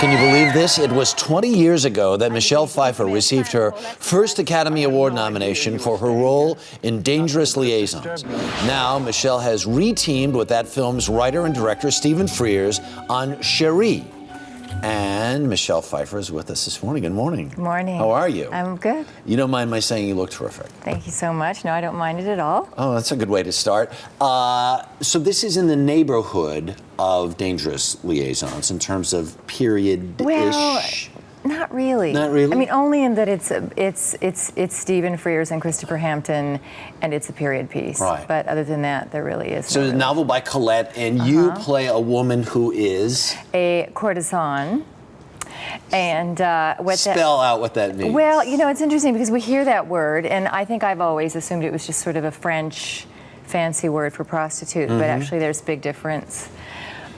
Can you believe this? It was 20 years ago that Michelle Pfeiffer received her first Academy Award nomination for her role in Dangerous Liaisons. Now, Michelle has re-teamed with that film's writer and director, Stephen Frears, on Cheri. And Michelle Pfeiffer is with us this morning. Good morning. Good morning. How are you? I'm good. You don't mind my saying you look terrific? Thank you so much. No, I don't mind it at all. Oh, that's a good way to start. So this is in the neighborhood of Dangerous Liaisons in terms of period-ish? Well, not really. Not really? I mean, only in that it's Stephen Frears and Christopher Hampton, and it's a period piece. Right. But other than that, there really is. So it's a novel by Collette, and you play a woman who is a courtesan. And spell out what that means. Well, you know, it's interesting because we hear that word, and I think I've always assumed it was just sort of a French fancy word for prostitute, but actually there's a big difference.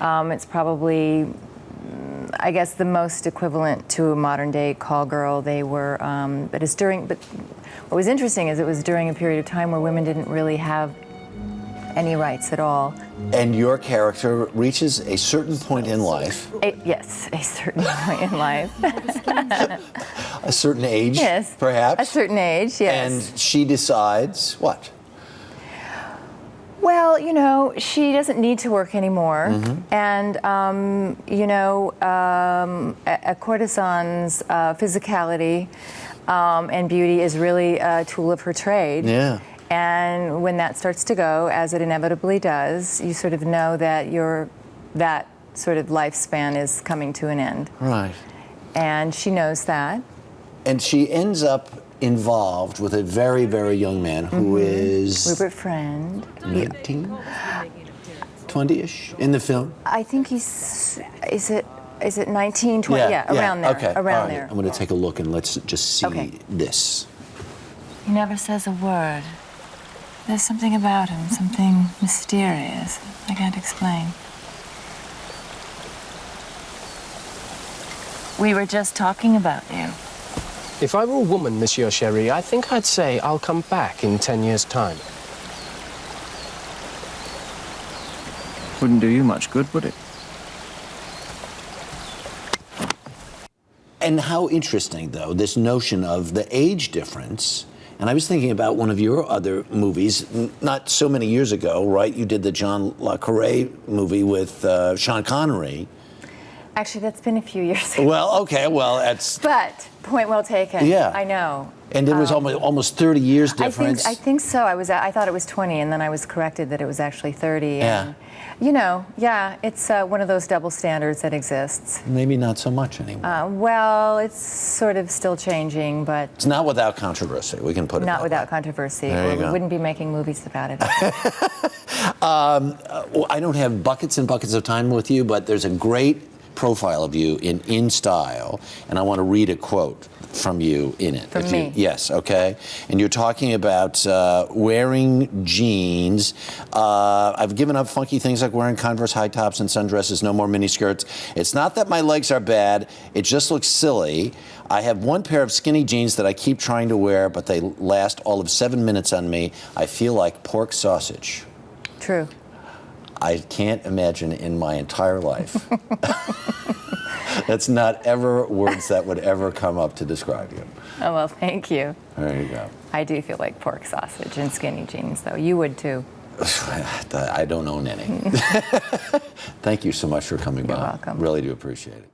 It's probably, I guess, the most equivalent to a modern-day call girl. They were, but what was interesting is it was during a period of time where women didn't really have any rights at all. And your character reaches a certain point in life. Yes, a certain point in life. A certain age, yes, perhaps? A certain age, yes. And she decides what? Well, you know, she doesn't need to work anymore. And, you know, a courtesan's physicality and beauty is really a tool of her trade. Yeah. And when that starts to go, as it inevitably does, you sort of know that that sort of lifespan is coming to an end. Right. And she knows that. And she ends up involved with a very, very young man who is Rupert Friend. 19, 20-ish in the film. I think he's, is it 19, 20? Yeah, around there. Okay. Around there. I'm going to take a look and let's just see this. He never says a word. There's something about him, something mysterious. I can't explain. We were just talking about you. If I were a woman, Monsieur Cheri, I think I'd say I'll come back in 10 years' time. Wouldn't do you much good, would it? And how interesting, though, this notion of the age difference. And I was thinking about one of your other movies, not so many years ago, right? You did the John Le Carre movie with Sean Connery. Actually, that's been a few years ago. Well, okay, well, that's... But, point well taken. Yeah. I know. And it was almost 30 years difference. I think so. I thought it was 20, and then I was corrected that it was actually 30. Yeah. And, you know, yeah, it's one of those double standards that exists. Maybe not so much anymore. Well, it's sort of still changing, but... It's not without controversy, we can put it Not without controversy. There you go. We wouldn't be making movies about it. I don't have buckets and buckets of time with you, but there's a great profile of you in InStyle, and I want to read a quote from you in it. From me? Yes, okay. And you're talking about wearing jeans. I've given up funky things like wearing Converse high tops and sundresses, no more miniskirts. It's not that my legs are bad, it just looks silly. I have one pair of skinny jeans that I keep trying to wear, but they last all of 7 minutes on me. I feel like pork sausage. True. I can't imagine in my entire life. That's not ever words that would ever come up to describe you. Oh, well, thank you. There you go. I do feel like pork sausage and skinny jeans, though. You would, too. I don't own any. Thank you so much for coming by. You're welcome. Really do appreciate it.